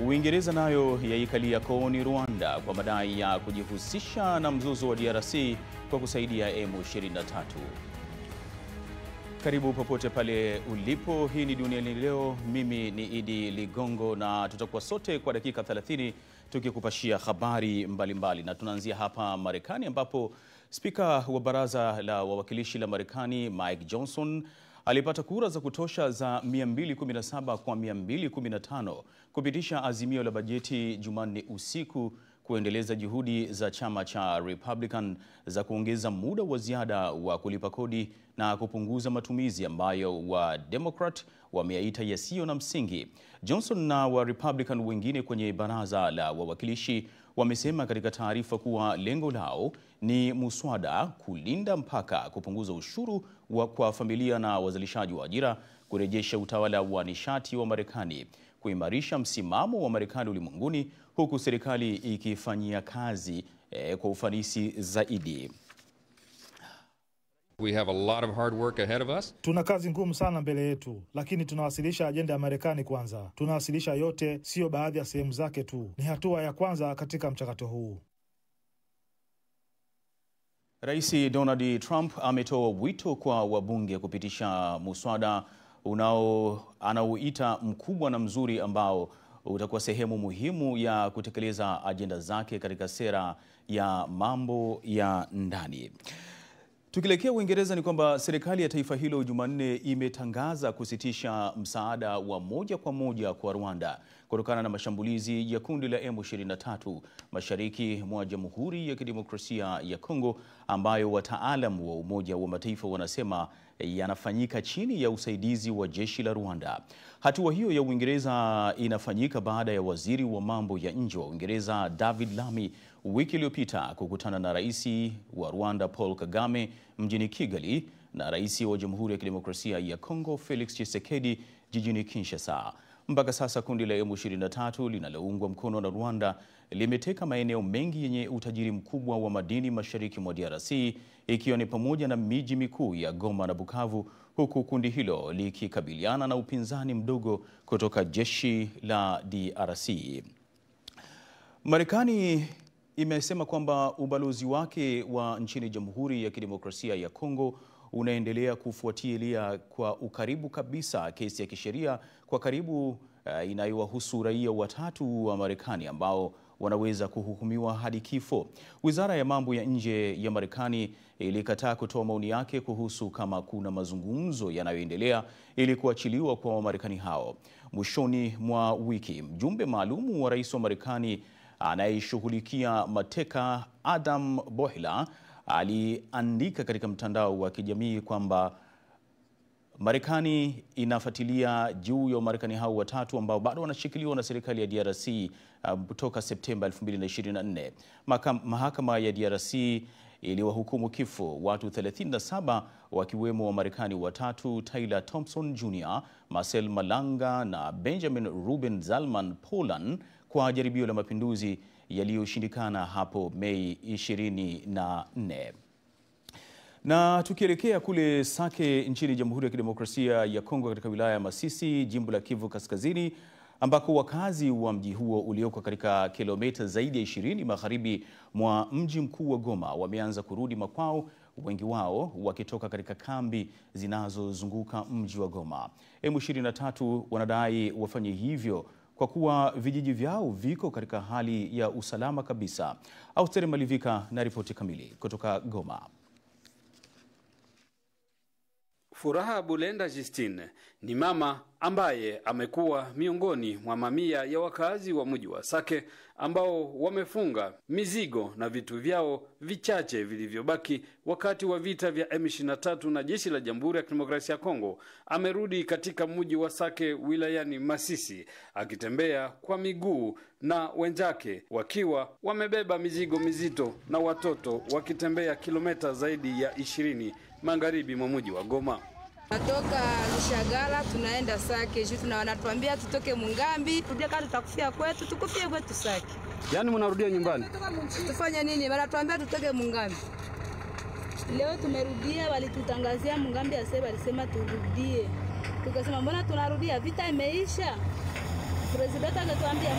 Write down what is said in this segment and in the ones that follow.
Uingereza nayo yaikalia kooni Rwanda kwa madai ya kujihusisha na mzozo wa DRC kwa kusaidia M23. Karibu popote pale ulipo, hii ni Dunia Leo. Mimi ni Idi Ligongo na tutakuwa sote kwa dakika 30 tukikupashia habari mbalimbali. Na tunaanzia hapa Marekani ambapo Spika wa Baraza la Wawakilishi la Marekani Mike Johnson alipata kura za kutosha za 217 kwa 215 kupitisha azimio la bajeti Jumanne usiku kuendeleza juhudi za chama cha Republican za kuongeza muda wa ziada wa kulipa kodi na kupunguza matumizi ambayo wa Democrat wameyaita yasiyo na msingi. Johnson na wa Republican wengine kwenye Baraza la Wawakilishi wamesema katika taarifa kuwa lengo lao ni muswada kulinda mpaka, kupunguza ushuru kwa familia na wazalishaji wa ajira, kurejesha utawala wa nishati wa Marekani, kuimarisha msimamo wa Marekani ulimwenguni, huku serikali ikifanyia kazi kwa ufanisi zaidi. We have a lot of hard work ahead of us. Tuna kazi ngumu sana mbele yetu, lakini tunawasilisha ajenda ya Marekani kwanza. Tunawasilisha yote, sio baadhi ya sehemu zake tu. Ni hatua ya kwanza katika mchakato huu. Rais Donald Trump ametoa wito kwa wabunge kupitisha muswada anaoita mkubwa na mzuri ambao utakuwa sehemu muhimu ya kutekeleza ajenda zake katika sera ya mambo ya ndani. Tukielekea Uingereza ni kwamba serikali ya taifa hilo Jumanne imetangaza kusitisha msaada wa moja kwa moja kwa Rwanda kutokana na mashambulizi ya kundi la M23 mashariki mwa Jamhuri ya Kidemokrasia ya Kongo, ambayo wataalamu wa Umoja wa Mataifa wanasema yanafanyika chini ya usaidizi wa jeshi la Rwanda. Hatua hiyo ya Uingereza inafanyika baada ya waziri wa mambo ya nje wa Uingereza David Lammy wiki iliyopita kukutana na rais wa Rwanda Paul Kagame mjini Kigali na rais wa Jamhuri ya Kidemokrasia ya Kongo Felix Tshisekedi jijini Kinshasa. Mpaka sasa kundi la M23 linaloungwa mkono na Rwanda limeteka maeneo mengi yenye utajiri mkubwa wa madini mashariki mwa DRC, ikiwa ni pamoja na miji mikuu ya Goma na Bukavu, huku kundi hilo likikabiliana na upinzani mdogo kutoka jeshi la DRC. Marekani imesema kwamba ubalozi wake wa nchini Jamhuri ya Kidemokrasia ya Kongo unaendelea kufuatilia kwa ukaribu kabisa kesi ya kisheria kwa karibu inayowahusu raia watatu wa Marekani ambao wanaweza kuhukumiwa hadi kifo. Wizara ya mambo ya nje ya Marekani ilikataa kutoa maoni yake kuhusu kama kuna mazungumzo yanayoendelea ili kuachiliwa kwa Wamarekani hao. Mwishoni mwa wiki, mjumbe maalum wa rais wa Marekani anayeshughulikia mateka Adam Boehler aliandika katika mtandao wa kijamii kwamba Marekani inafuatilia juu ya Wamarekani hao watatu ambao bado wanashikiliwa na serikali ya DRC kutoka Septemba 2024. Mahakama ya DRC iliwahukumu kifo watu 37 wakiwemo Wamarekani watatu, Tyler Thompson Jr., Marcel Malanga na Benjamin Ruben Zalman Polan kwa jaribio la mapinduzi yaliyoshindikana hapo Mei 24. Na tukielekea kule Sake nchini Jamhuri ya Kidemokrasia ya Kongo katika wilaya ya Masisi, jimbo la Kivu Kaskazini, ambako wakazi wa mji huo ulioko katika kilomita zaidi ya 20 magharibi mwa mji mkuu wa Goma wameanza kurudi makwao, wengi wao wakitoka katika kambi zinazozunguka mji wa Goma. M23 wanadai wafanye hivyo kwa kuwa vijiji vyao viko katika hali ya usalama kabisa. Austeri Malivika na ripoti kamili kutoka Goma. Furaha Bulenda Justine ni mama ambaye amekuwa miongoni mwa mamia ya wakazi wa mji wa Sake ambao wamefunga mizigo na vitu vyao vichache vilivyobaki wakati wa vita vya M23 na jeshi la Jamhuri ya Kidemokrasia ya Kongo. Amerudi katika mji wa Sake wilayani Masisi akitembea kwa miguu na wenzake wakiwa wamebeba mizigo mizito na watoto wakitembea kilomita zaidi ya 20 magharibi mwa mji wa Goma. Natoka Lushagala tunaenda Sake, juu wanatuambia tutoke Mungambi, tuje kama tutakufia kwetu, tukufie kwetu Sake. Yaani mnarudia nyumbani? Tufanye nini? Wanatuambia tutoke Mungambi. Leo tumerudia, walitutangazia Mungambi ase walisema turudie. Tukasema mbona tunarudia, vita imeisha? President angetuambia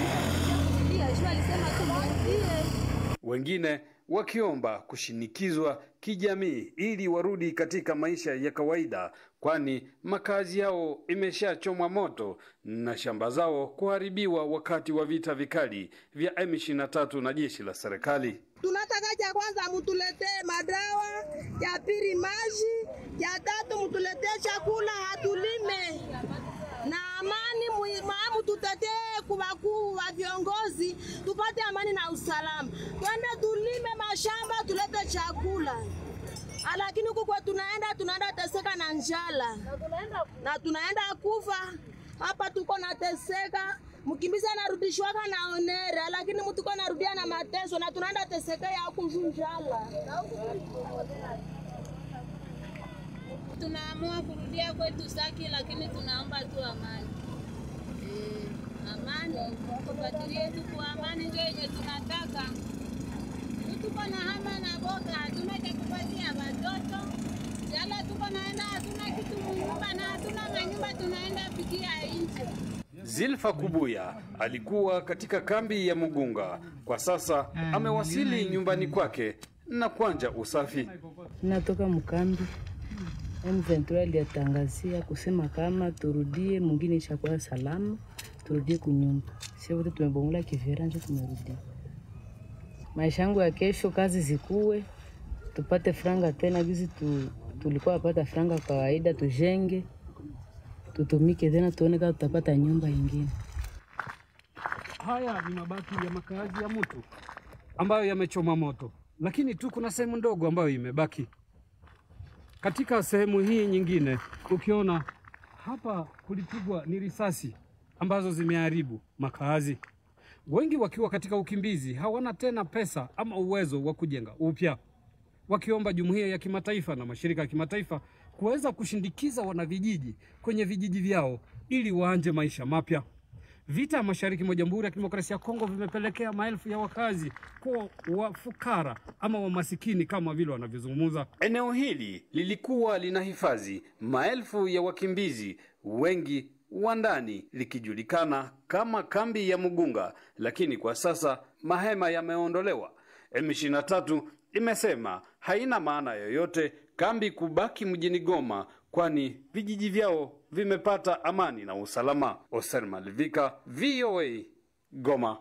mtu alisema tumrudie. Wengine wakiomba kushinikizwa kijamii ili warudi katika maisha ya kawaida, kwani makazi yao imeshachomwa moto na shamba zao kuharibiwa wakati wa vita vikali vya M23 na jeshi la serikali. Tunataka cha kwanza mtuletee madawa, ya pili maji, ya tatu mtuletee chakula hatulime. Na amani muhimu tutetee kubakuu wa viongozi, tupate amani na usalama. Twende tulime mashamba, tulete chakula. Lakini huku kwa tunaenda teseka na njala. Na tunaenda kufa. Hapa tuko na teseka. Mkimbizi anarudishwa na onere, lakini mtu tuko narudia na mateso na tunaenda teseka ya kunjala. Tunaamua kurudia kwetu Sake, lakini tunaomba tu amani. Amani, tupatilie tu kwa amani ndio yenye tunataka. Tuko na hama na boga, hatuna cha kupatia watoto. Jala tuko naenda, hatuna kitu nyumba na hatuna manyumba, tunaenda pikia nje. Zilfa Kubuya alikuwa katika kambi ya Mugunga. Kwa sasa amewasili nyumbani kwake na kuanza usafi. Natoka mkambi. M23 aliyatangazia kusema kama turudie mwingine chakula salama, turudie kunyumba. Sio wote tumebomola kivera nje tumerudi. Maisha yangu ya kesho kazi zikuwe, tupate franga tena gizi tulikuwa pata franga kawaida tujenge. Tutumike tena tuone kama tutapata nyumba nyingine. Haya ni mabaki ya makazi ya mtu ambayo yamechoma moto, lakini tu kuna sehemu ndogo ambayo imebaki. Katika sehemu hii nyingine ukiona hapa kulipigwa ni risasi ambazo zimeharibu makazi. Wengi wakiwa katika ukimbizi hawana tena pesa ama uwezo wa kujenga upya, wakiomba jumuiya ya kimataifa na mashirika ya kimataifa kuweza kushindikiza wanavijiji kwenye vijiji vyao ili waanje maisha mapya. Vita mashariki mwa Jamhuri ya Kidemokrasia ya Kongo vimepelekea maelfu ya wakazi kuwa wafukara ama wamasikini kama vile wanavyozungumza. Eneo hili lilikuwa linahifadhi maelfu ya wakimbizi, wengi wa ndani, likijulikana kama kambi ya Mugunga, lakini kwa sasa mahema yameondolewa. M23 imesema haina maana yoyote kambi kubaki mjini Goma, kwani vijiji vyao vimepata amani na usalama. Oser Malivika, VOA, Goma.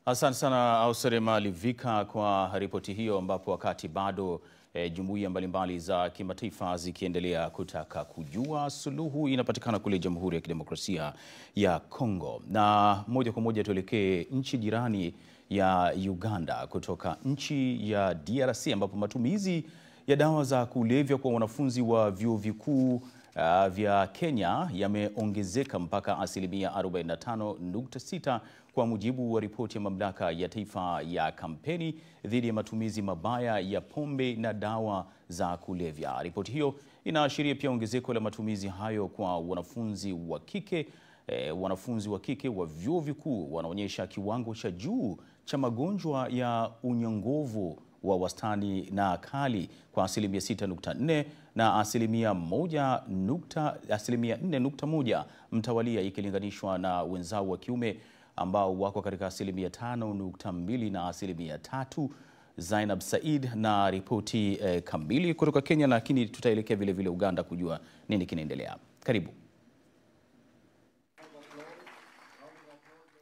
Asante sana Oser Malivika kwa ripoti hiyo, ambapo wakati bado jumuiya mbalimbali za kimataifa zikiendelea kutaka kujua suluhu inapatikana kule Jamhuri ya Kidemokrasia ya Kongo. Na moja kwa moja tuelekee nchi jirani ya Uganda, kutoka nchi ya DRC ambapo matumizi ya dawa za kulevya kwa wanafunzi wa vyuo vikuu vya Kenya yameongezeka mpaka 45.6% kwa mujibu wa ripoti ya mamlaka ya taifa ya kampeni dhidi ya matumizi mabaya ya pombe na dawa za kulevya. Ripoti hiyo inaashiria pia ongezeko la matumizi hayo kwa wanafunzi wa kike. Wanafunzi wa kike wa vyuo vikuu wanaonyesha kiwango cha juu cha magonjwa ya unyongovu wa wastani na kali kwa 6.4% na 4.1% mtawalia, ikilinganishwa na wenzao wa kiume ambao wako katika 5.2% na 3%. Zainab Said na ripoti kamili kutoka Kenya, lakini tutaelekea vile vile Uganda kujua nini kinaendelea. Karibu.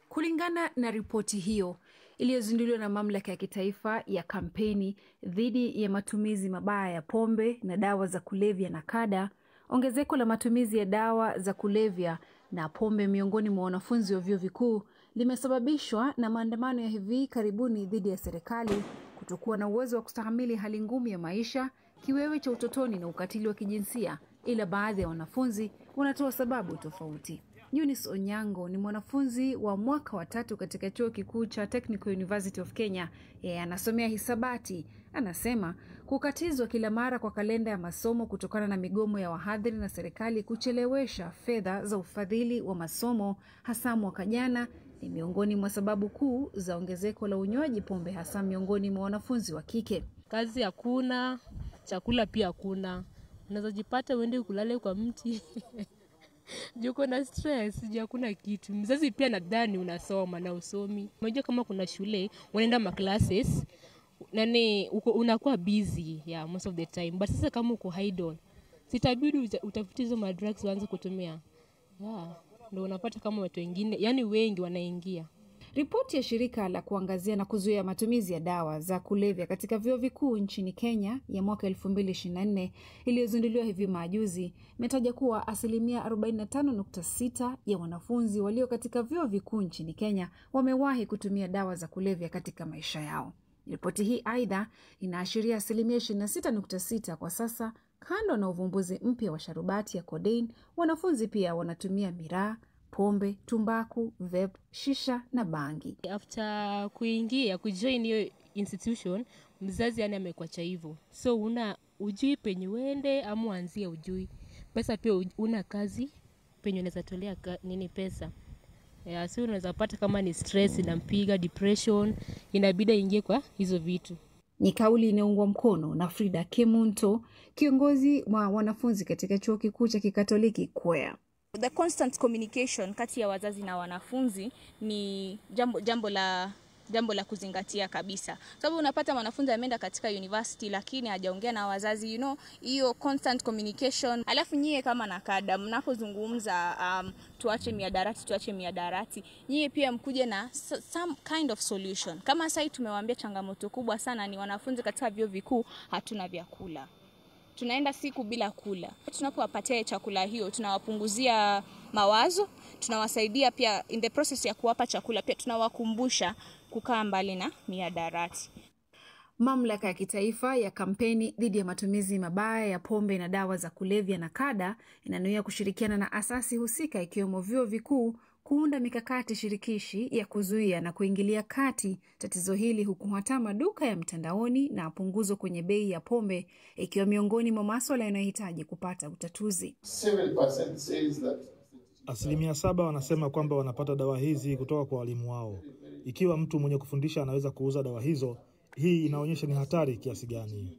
Kulingana na ripoti hiyo iliyozinduliwa na mamlaka ya kitaifa ya kampeni dhidi ya matumizi mabaya ya pombe na dawa za kulevya na kada, ongezeko la matumizi ya dawa za kulevya na pombe miongoni mwa wanafunzi wa vyuo vikuu limesababishwa na maandamano ya hivi karibuni dhidi ya serikali kutokuwa na uwezo wa kustahimili hali ngumu ya maisha, kiwewe cha utotoni na ukatili wa kijinsia, ila baadhi ya wanafunzi wanatoa sababu tofauti. Eunice Onyango ni mwanafunzi wa mwaka wa 3 katika chuo kikuu cha Technical University of Kenya. Yeye anasomea hisabati. Anasema kukatizwa kila mara kwa kalenda ya masomo kutokana na migomo ya wahadhiri na serikali kuchelewesha fedha za ufadhili wa masomo hasa mwaka jana ni miongoni mwa sababu kuu za ongezeko la unywaji pombe hasa miongoni mwa wanafunzi wa kike. Kazi hakuna, chakula pia hakuna. Unaweza jipata uende kulale kwa mti. Juko na stress, hakuna kitu. Mzazi pia nadhani unasoma na usomi. Unajua kama kuna shule, unaenda ma classes, unakuwa busy most of the time. But sasa kama uko idle, sitabidi utafute hizo madrugs uanze kutumia. Ndio unapata kama watu wengine, wengi wanaingia. Ripoti ya shirika la kuangazia na kuzuia matumizi ya dawa za kulevya katika vyuo vikuu nchini Kenya ya mwaka 2024 iliyozinduliwa hivi majuzi imetaja kuwa 45.6% ya wanafunzi walio katika vyuo vikuu nchini Kenya wamewahi kutumia dawa za kulevya katika maisha yao. Ripoti hii aidha inaashiria 26.6% kwa sasa. Kando na uvumbuzi mpya wa sharubati ya codeine, wanafunzi pia wanatumia miraa, pombe, tumbaku, vape, shisha na bangi. After kujoin hiyo institution, mzazi amekuacha hivyo. So ujui penye uende ama uanzie ujui. Pesa pia una kazi penye unaweza tolea pesa. So unaweza pata kama ni stress inampiga, depression, inabidi aingie kwa hizo vitu. Ni kauli inaungwa mkono na Frida Kemunto, kiongozi wa wanafunzi katika chuo kikuu cha Kikatoliki Kwea. The constant communication kati ya wazazi na wanafunzi ni jambo la kuzingatia kabisa. Sababu unapata mwanafunzi ameenda katika university lakini hajaongea na wazazi, hiyo constant communication. Alafu nyie kama nakada mnapozungumza tuache miadarati, nyie pia mkuje na some kind of solution. Kama sasa tumewaambia changamoto kubwa sana ni wanafunzi katika vyuo vikuu hatuna vyakula. Tunaenda siku bila kula. Tunapowapatia chakula hiyo, tunawapunguzia mawazo, tunawasaidia pia in the process ya kuwapa chakula, pia tunawakumbusha kukaa mbali na miadarati. Mamlaka ya kitaifa ya kampeni dhidi ya matumizi mabaya ya pombe na dawa za kulevya NACADA inanuia kushirikiana na asasi husika ikiwemo vyuo vikuu kuunda mikakati shirikishi ya kuzuia na kuingilia kati tatizo hili, huku hata maduka ya mtandaoni na punguzo kwenye bei ya pombe ikiwa miongoni mwa masuala yanayohitaji kupata utatuzi. 7% wanasema kwamba wanapata dawa hizi kutoka kwa walimu wao. Ikiwa mtu mwenye kufundisha anaweza kuuza dawa hizo, hii inaonyesha ni hatari kiasi gani.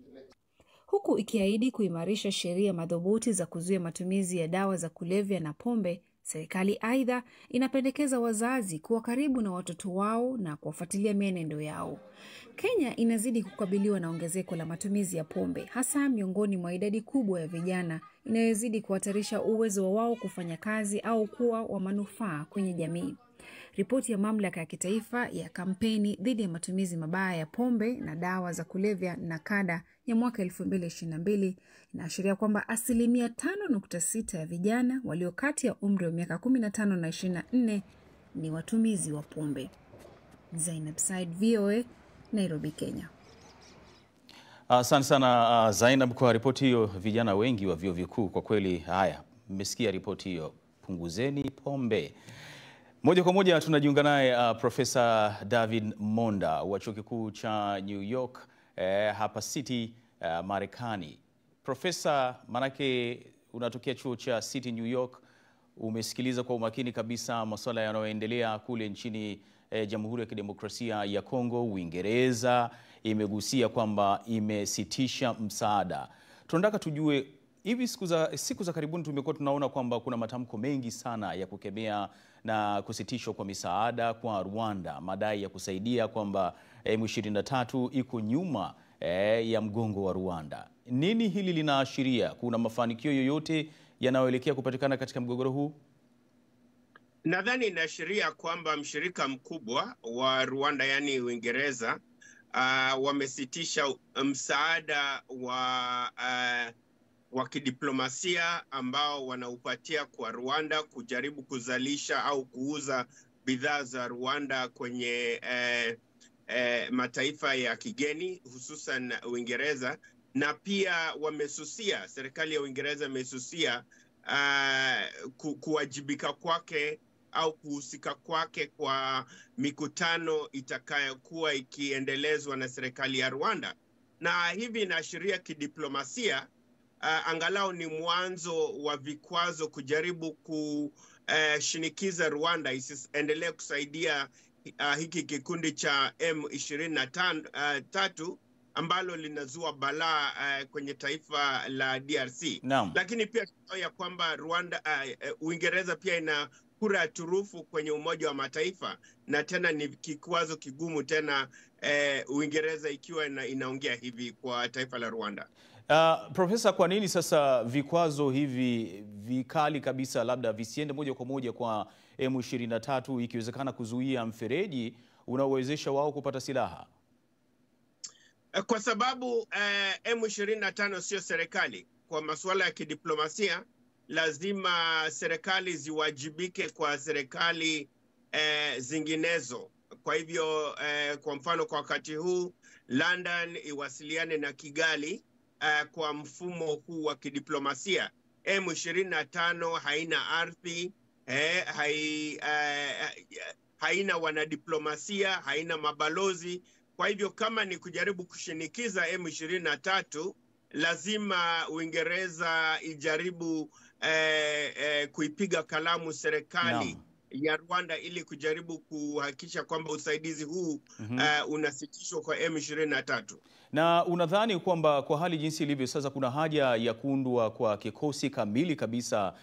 Huku ikiahidi kuimarisha sheria madhubuti za kuzuia matumizi ya dawa za kulevya na pombe, serikali aidha inapendekeza wazazi kuwa karibu na watoto wao na kuwafuatilia mienendo yao. Kenya inazidi kukabiliwa na ongezeko la matumizi ya pombe, hasa miongoni mwa idadi kubwa ya vijana, inayozidi kuhatarisha uwezo wao kufanya kazi au kuwa wa manufaa kwenye jamii. Ripoti ya mamlaka ya kitaifa ya kampeni dhidi ya matumizi mabaya ya pombe na dawa za kulevya NACADA ya mwaka 2022 inaashiria kwamba 5.6% ya vijana walio kati ya umri wa miaka 15 na 24 ni watumizi wa pombe. Zainab Said, VOA, Nairobi, Kenya. Asante sana Zainab kwa ripoti hiyo. Vijana wengi wa vyuo vikuu kwa kweli. Haya, mmesikia ripoti hiyo, punguzeni pombe. Moja kwa moja tunajiunga naye Profesa David Monda wa chuo kikuu cha New York hapa City, Marekani. Profesa, manake unatokea chuo cha City New York, umesikiliza kwa umakini kabisa masuala yanayoendelea kule nchini Jamhuri ya Kidemokrasia ya Kongo. Uingereza imegusia kwamba imesitisha msaada. Tunataka tujue hivi siku za karibuni tumekuwa tunaona kwamba kuna matamko mengi sana ya kukemea na kusitishwa kwa misaada kwa Rwanda, madai ya kusaidia kwamba M23 iko nyuma ya mgongo wa Rwanda. Nini hili linaashiria? Kuna mafanikio yoyote yanayoelekea kupatikana katika mgogoro huu? Nadhani inaashiria kwamba mshirika mkubwa wa Rwanda, yani Uingereza, wamesitisha msaada wa kidiplomasia ambao wanaupatia kwa Rwanda kujaribu kuzalisha au kuuza bidhaa za Rwanda kwenye mataifa ya kigeni, hususan Uingereza. Na pia wamesusia, serikali ya Uingereza imesusia kuwajibika kwake au kuhusika kwake kwa mikutano itakayokuwa ikiendelezwa na serikali ya Rwanda. Na hivi inaashiria kidiplomasia angalau ni mwanzo wa vikwazo kujaribu kushinikiza Rwanda isiendelee kusaidia hiki kikundi cha M23 ambalo linazua balaa kwenye taifa la DRC. Naam. Lakini pia ya kwamba Uingereza pia ina kura ya turufu kwenye Umoja wa Mataifa, na tena ni kikwazo kigumu tena Uingereza ikiwa inaongea hivi kwa taifa la Rwanda. Profesa, kwa nini sasa vikwazo hivi vikali kabisa labda visiende moja kwa moja kwa M23, ikiwezekana kuzuia mfereji unaowezesha wao kupata silaha? Kwa sababu M23 sio serikali. Kwa masuala ya kidiplomasia lazima serikali ziwajibike kwa serikali zinginezo. Kwa hivyo kwa mfano kwa wakati huu London iwasiliane na Kigali kwa mfumo huu wa kidiplomasia. M25 haina ardhi, haina wanadiplomasia, haina mabalozi. Kwa hivyo kama ni kujaribu kushinikiza M23, lazima Uingereza ijaribu kuipiga kalamu serikali ya Rwanda ili kujaribu kuhakikisha kwamba usaidizi huu unasitishwa kwa M23. Na unadhani kwamba kwa hali jinsi ilivyo sasa kuna haja ya kuundwa kwa kikosi kamili kabisa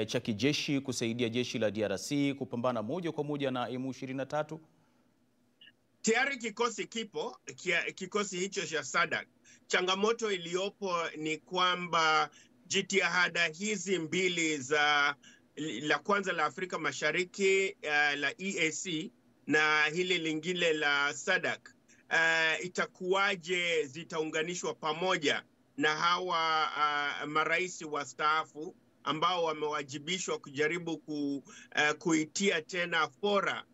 cha kijeshi kusaidia jeshi la DRC kupambana moja kwa moja na M23? Tayari kikosi kipo, kikosi hicho cha SADC. Changamoto iliyopo ni kwamba jitihada hizi mbili la kwanza la Afrika Mashariki la EAC na hili lingine la SADC itakuwaje zitaunganishwa pamoja na hawa marais wastaafu ambao wamewajibishwa kujaribu kuitia tena fora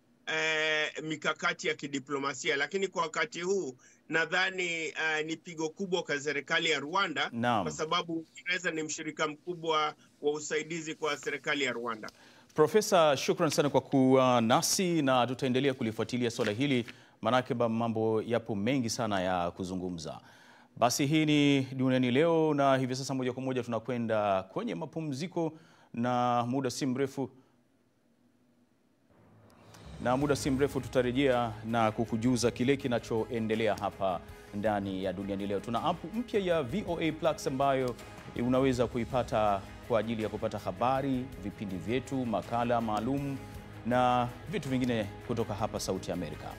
mikakati ya kidiplomasia. Lakini kwa wakati huu nadhani ni pigo kubwa kwa serikali ya Rwanda. Kwa sababu Uingereza ni mshirika mkubwa wa usaidizi kwa serikali ya Rwanda. Profesa, shukran sana kwa kuwa nasi na tutaendelea kulifuatilia swala hili, manake mambo yapo mengi sana ya kuzungumza. Basi hii ni Duniani Leo, na hivi sasa moja kwa moja tunakwenda kwenye mapumziko, na muda si mrefu tutarejea na kukujuza kile kinachoendelea hapa ndani ya Duniani Leo. Tuna app mpya ya VOA Plus ambayo unaweza kuipata kwa ajili ya kupata habari, vipindi vyetu, makala maalum na vitu vingine kutoka hapa Sauti Amerika.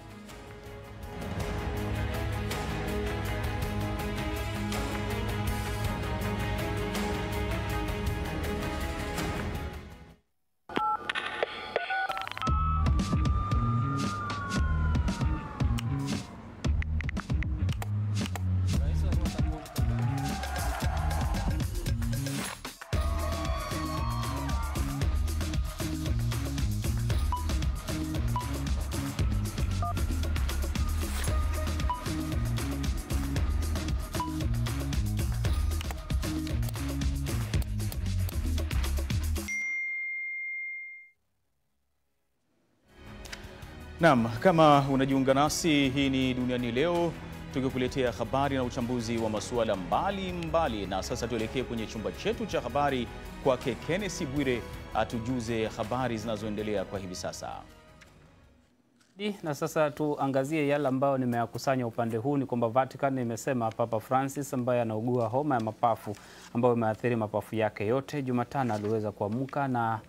Naam, kama unajiunga nasi, hii ni Duniani Leo, tukikuletea habari na uchambuzi wa masuala mbalimbali. Na sasa tuelekee kwenye chumba chetu cha habari kwake Kenneth Bwire atujuze habari zinazoendelea kwa hivi sasa. Na sasa tuangazie yale ambayo nimeyakusanya upande huu. Ni kwamba Vatican imesema Papa Francis ambaye anaugua homa ya mapafu ambayo imeathiri mapafu yake yote, Jumatano aliweza kuamka na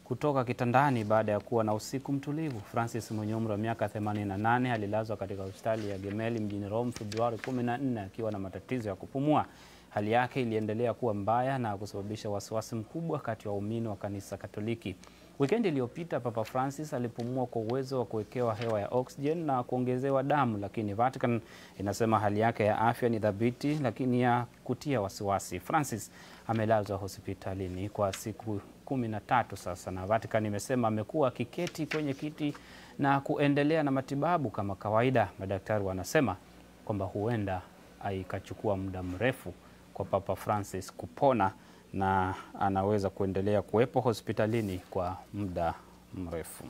kutoka kitandani baada ya kuwa na usiku mtulivu. Francis mwenye umri wa miaka 88 alilazwa katika hospitali ya Gemelli mjini Rome Februari 14 akiwa na matatizo ya kupumua. Hali yake iliendelea kuwa mbaya na kusababisha wasiwasi mkubwa kati ya waumini wa kanisa Katoliki. Wikendi iliyopita Papa Francis alipumua kwa uwezo wa kuwekewa hewa ya oxygen na kuongezewa damu, lakini Vatican inasema hali yake ya afya ni thabiti lakini ya kutia wasiwasi. Francis amelazwa hospitalini kwa siku 13 sasa, na Vatican imesema amekuwa akiketi kwenye kiti na kuendelea na matibabu kama kawaida. Madaktari wanasema kwamba huenda ikachukua muda mrefu kwa Papa Francis kupona na anaweza kuendelea kuwepo hospitalini kwa muda mrefu.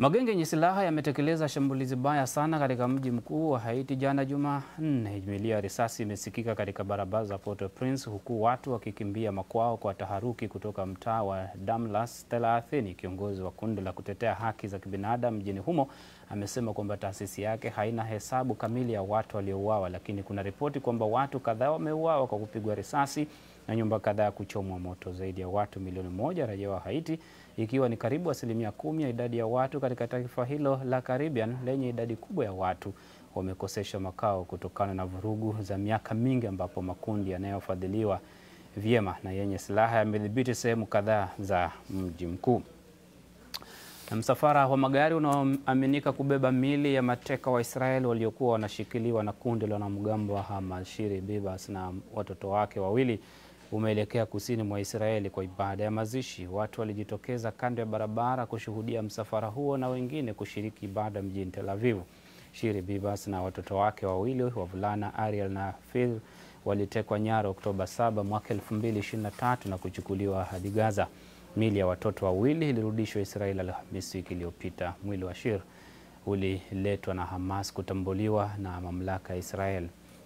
Magenge yenye silaha yametekeleza shambulizi baya sana katika mji mkuu wa Haiti jana Jumanne. Milio ya risasi imesikika katika barabara za Port-au-Prince huku watu wakikimbia makwao kwa taharuki kutoka mtaa wa Damlas. Stella Atheni, kiongozi wa kundi la kutetea haki za kibinadamu mjini humo, amesema kwamba taasisi yake haina hesabu kamili ya watu waliouawa, lakini kuna ripoti kwamba watu kadhaa wameuawa kwa kupigwa risasi na nyumba kadhaa kuchomwa moto. Zaidi ya watu milioni 1 raia wa Haiti, ikiwa ni karibu 10% ya idadi ya watu katika taifa hilo la Caribbean lenye idadi kubwa ya watu, wamekosesha makao kutokana na vurugu za miaka mingi ambapo makundi yanayofadhiliwa vyema na yenye silaha yamedhibiti sehemu kadhaa za mji mkuu. Na msafara wa magari unaoaminika kubeba mili ya mateka wa Israeli waliokuwa wanashikiliwa na kundi la wanamgambo wa Hamas, Shiri Bibas na watoto wake wawili, umeelekea kusini mwa Israeli kwa ibada ya mazishi. Watu walijitokeza kando ya barabara kushuhudia msafara huo na wengine kushiriki ibada mjini Tel Aviv. Shiri Bibas na watoto wake wawili, wavulana Ariel na Phil, walitekwa nyara Oktoba 7 mwaka 2023 na kuchukuliwa hadi Gaza. Mili ya watoto wawili ilirudishwa Israeli Alhamisi wiki iliyopita. Mwili wa Shir uliletwa na Hamas kutambuliwa na mamlaka ya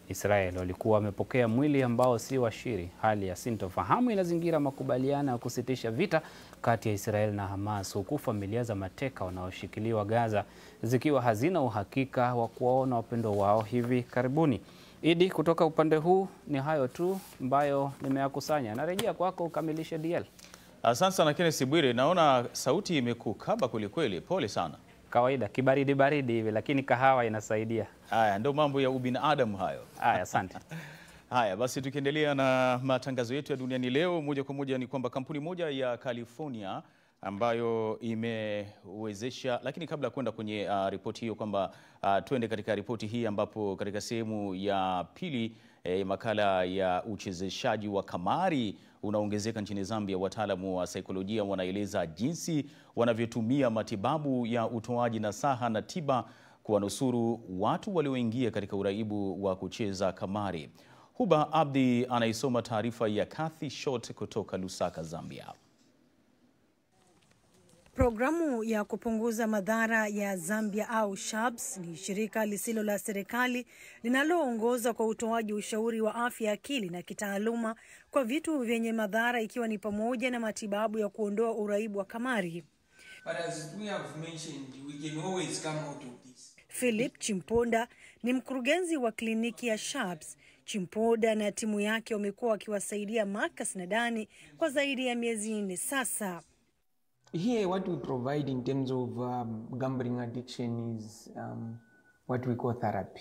Israel walikuwa wamepokea mwili ambao si wa Shiri. Hali ya sintofahamu inazingira makubaliano ya kusitisha vita kati ya Israel na Hamas, huku familia za mateka wanaoshikiliwa Gaza zikiwa hazina uhakika wa kuwaona wapendwa wao hivi karibuni. Idi, kutoka upande huu ni hayo tu ambayo nimeyakusanya. Narejea kwako ukamilishe DL. Asante sana Kenneth Bwire, naona sauti imekukaba kweli. Pole sana. Kawaida baridi hivi, lakini kahawa inasaidia. Haya ndio mambo ya ubinadamu hayo. Haya, asante. Haya basi, tukiendelea na matangazo yetu ya Duniani Leo, moja kwa moja ni kwamba kampuni moja ya California ambayo imewezesha, lakini kabla ya kwenda kwenye ripoti hiyo kwamba tuende katika ripoti hii ambapo katika sehemu ya pili makala ya uchezeshaji wa kamari unaongezeka nchini Zambia. Wataalamu wa saikolojia wanaeleza jinsi wanavyotumia matibabu ya utoaji nasaha na tiba kuwanusuru watu walioingia katika uraibu wa kucheza kamari. Huba Abdi anaisoma taarifa ya Kathy Short kutoka Lusaka, Zambia. Programu ya kupunguza madhara ya Zambia au SHABS ni shirika lisilo la serikali linaloongoza kwa utoaji ushauri wa afya akili na kitaaluma kwa vitu vyenye madhara, ikiwa ni pamoja na matibabu ya kuondoa uraibu wa kamari. Philip Chimponda ni mkurugenzi wa kliniki ya SHABS. Chimponda na timu yake wamekuwa wakiwasaidia Marcus na Dani kwa zaidi ya miezi 4 sasa. Here, what we provide in terms of gambling addiction is what we call therapy.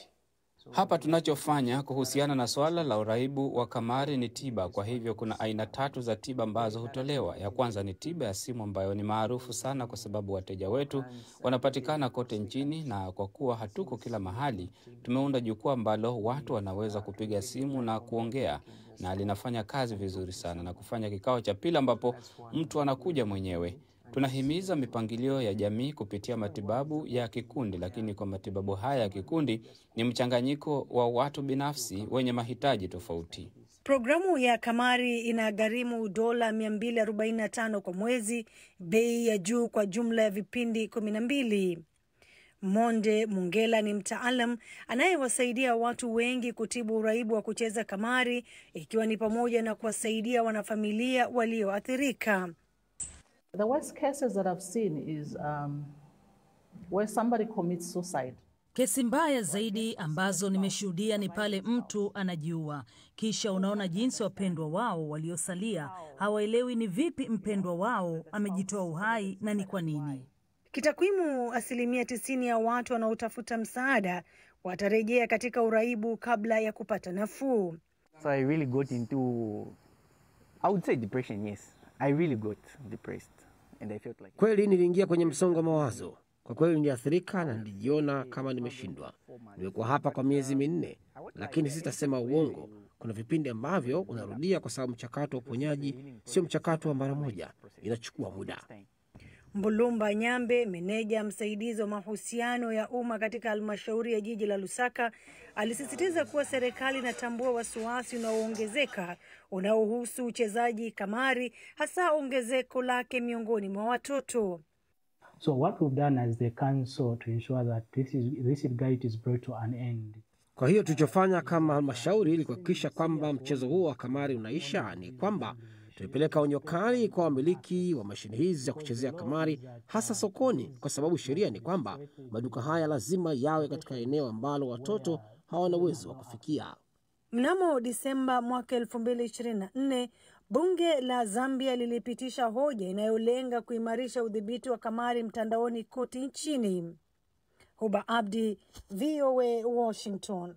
Hapa tunachofanya kuhusiana na swala la uraibu wa kamari ni tiba. Kwa hivyo kuna aina 3 za tiba ambazo hutolewa. Ya kwanza ni tiba ya simu ambayo ni maarufu sana kwa sababu wateja wetu wanapatikana kote nchini, na kwa kuwa hatuko kila mahali, tumeunda jukwaa ambalo watu wanaweza kupiga simu na kuongea, na linafanya kazi vizuri sana. Na kufanya kikao cha pili ambapo mtu anakuja mwenyewe. Tunahimiza mipangilio ya jamii kupitia matibabu ya kikundi, lakini kwa matibabu haya ya kikundi ni mchanganyiko wa watu binafsi wenye mahitaji tofauti. Programu ya kamari inagharimu dola 245 kwa mwezi, bei ya juu kwa jumla ya vipindi 12. Monde Mungela ni mtaalam anayewasaidia watu wengi kutibu uraibu wa kucheza kamari, ikiwa ni pamoja na kuwasaidia wanafamilia walioathirika. The worst cases that I've seen is where somebody commits suicide. Kesi mbaya zaidi ambazo nimeshuhudia ni pale mtu anajiua, kisha unaona jinsi wapendwa wao waliosalia hawaelewi ni vipi mpendwa wao amejitoa uhai na ni kwa nini. Kitakwimu, 90% ya watu wanaotafuta msaada watarejea katika uraibu kabla ya kupata nafuu. So I really got into, I would say depression, yes. I really got depressed and I felt like... Kweli niliingia kwenye msongo wa mawazo. Kwa kweli niliathirika na nilijiona kama nimeshindwa. Nimekuwa hapa kwa miezi 4, lakini sitasema uongo. Kuna vipindi ambavyo unarudia kwa sababu mchakato wa uponyaji sio mchakato wa mara moja, inachukua muda. Mbulumba Nyambe, meneja msaidizi wa mahusiano ya umma katika halmashauri ya jiji la Lusaka, alisisitiza kuwa serikali inatambua wasiwasi unaoongezeka unaohusu uchezaji kamari, hasa ongezeko lake miongoni mwa watoto. So what we've done as the council to ensure that this illegality is brought to an end. Kwa hiyo tulichofanya kama halmashauri ili kuhakikisha kwamba mchezo huo wa kamari unaisha ni kwamba tumepeleka onyo kali kwa wamiliki wa mashine hizi za kuchezea kamari, hasa sokoni, kwa sababu sheria ni kwamba maduka haya lazima yawe katika eneo ambalo watoto hawana uwezo wa kufikia. Mnamo Disemba mwaka 2024, bunge la Zambia lilipitisha hoja inayolenga kuimarisha udhibiti wa kamari mtandaoni kote nchini. Huba Abdi, VOA, Washington.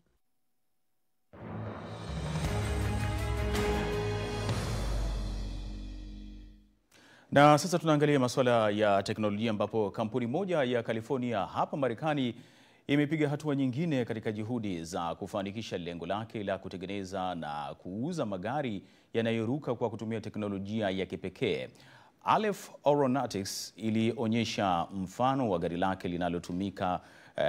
Na sasa tunaangalia masuala ya teknolojia ambapo kampuni moja ya California hapa Marekani imepiga hatua nyingine katika juhudi za kufanikisha lengo lake la kutengeneza na kuuza magari yanayoruka kwa kutumia teknolojia ya kipekee. Aleph Aeronautics ilionyesha mfano wa gari lake linalotumika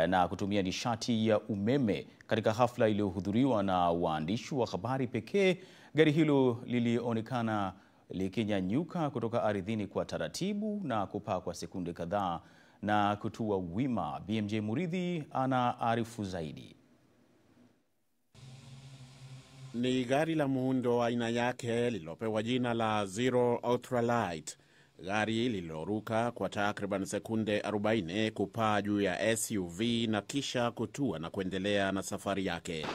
na kutumia nishati ya umeme katika hafla iliyohudhuriwa na waandishi wa habari pekee. Gari hilo lilionekana likinyanyuka kutoka ardhini kwa taratibu na kupaa kwa sekunde kadhaa na kutua wima. BMJ Muridhi anaarifu zaidi. Ni gari la muundo wa aina yake lilopewa jina la Zero Ultralight. Gari lililoruka kwa takriban sekunde 40 kupaa juu ya SUV na kisha kutua na kuendelea na safari yake.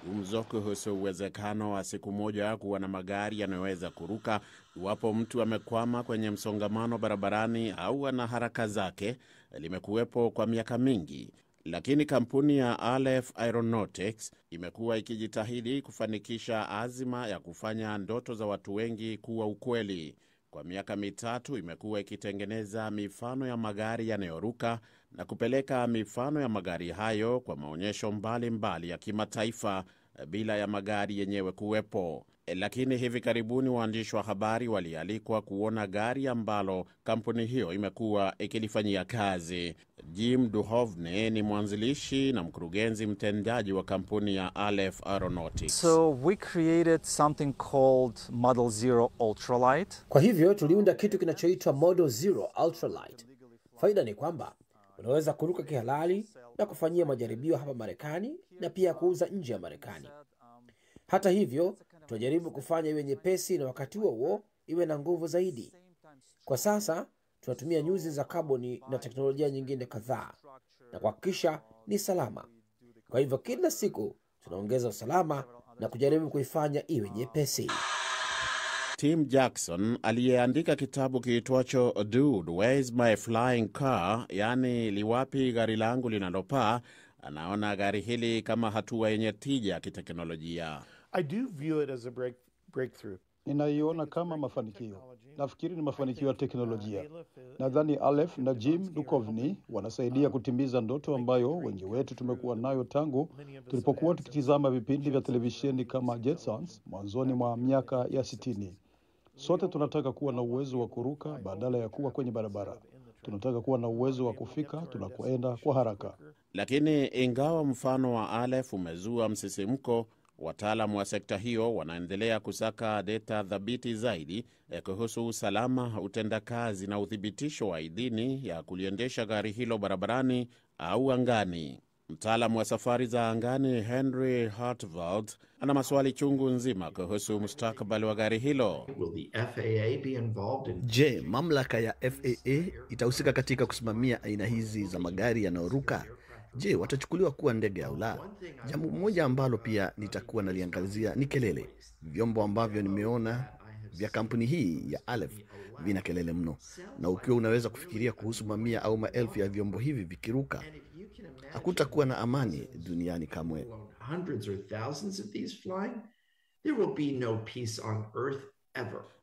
Gumzo kuhusu uwezekano wa siku moja kuwa na magari yanayoweza kuruka iwapo mtu amekwama kwenye msongamano barabarani au ana haraka zake limekuwepo kwa miaka mingi. Lakini kampuni ya Aleph Aeronautics imekuwa ikijitahidi kufanikisha azima ya kufanya ndoto za watu wengi kuwa ukweli. Kwa miaka mitatu imekuwa ikitengeneza mifano ya magari yanayoruka na kupeleka mifano ya magari hayo kwa maonyesho mbalimbali ya kimataifa bila ya magari yenyewe kuwepo. Lakini hivi karibuni waandishi wa habari walialikwa kuona gari ambalo kampuni hiyo imekuwa ikilifanyia kazi. Jim Duhovne ni mwanzilishi na mkurugenzi mtendaji wa kampuni ya Aleph Aeronautics. So we created something called Model Zero Ultralight. Kwa hivyo tuliunda kitu kinachoitwa Model Zero Ultralight. Faida ni kwamba unaweza kuruka kihalali na kufanyia majaribio hapa Marekani na pia kuuza nje ya Marekani. Hata hivyo, tunajaribu kufanya iwe nyepesi na wakati huo iwe na nguvu zaidi. Kwa sasa, tunatumia nyuzi za kaboni na teknolojia nyingine kadhaa na kuhakikisha ni salama. Kwa hivyo kila siku tunaongeza usalama na kujaribu kuifanya iwe nyepesi. Tim Jackson aliyeandika kitabu kiitwacho Dude, Where's My Flying Car, yani liwapi gari langu linalopaa, anaona gari hili kama hatua yenye tija ya kiteknolojia. I do view it as a breakthrough. Ninaiona kama mafanikio. Nafikiri ni mafanikio ya teknolojia. Nadhani Aleph na Jim Duhovne wanasaidia kutimiza ndoto ambayo wengi wetu tumekuwa nayo tangu tulipokuwa tukitizama vipindi vya televisheni kama Jetsons mwanzoni mwa miaka ya 60. Sote tunataka kuwa na uwezo wa kuruka badala ya kuwa kwenye barabara. Tunataka kuwa na uwezo wa kufika tunakoenda kwa haraka. Lakini ingawa mfano wa Aleph umezua msisimko, wataalamu wa sekta hiyo wanaendelea kusaka data thabiti zaidi kuhusu usalama, utendakazi na uthibitisho wa idhini ya kuliendesha gari hilo barabarani au angani. Mtaalamu wa safari za angani Henry Hartwald ana maswali chungu nzima kuhusu mustakabali wa gari hilo. Je, mamlaka ya FAA itahusika katika kusimamia aina hizi za magari yanayoruka? Je, watachukuliwa kuwa ndege au la? Jambo moja ambalo pia nitakuwa naliangazia ni kelele. Vyombo ambavyo nimeona vya kampuni hii ya Aleph vina kelele mno. Na ukiwa unaweza kufikiria kuhusu mamia au maelfu ya vyombo hivi vikiruka, hakutakuwa na amani duniani kamwe.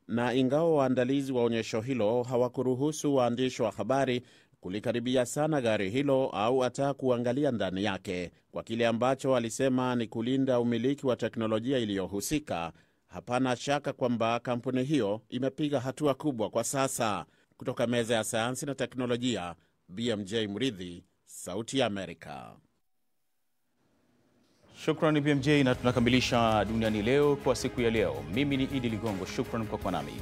Na ingawa waandalizi wa onyesho hilo hawakuruhusu waandishi wa habari kulikaribia sana gari hilo au hata kuangalia ndani yake, kwa kile ambacho walisema ni kulinda umiliki wa teknolojia iliyohusika, hapana shaka kwamba kampuni hiyo imepiga hatua kubwa kwa sasa. Kutoka meza ya sayansi na teknolojia, BMJ Muridhi, Sauti ya Amerika. Shukrani BMJ, na tunakamilisha Duniani Leo kwa siku ya leo. Mimi ni Idi Ligongo, shukrani kwa kuwa nami.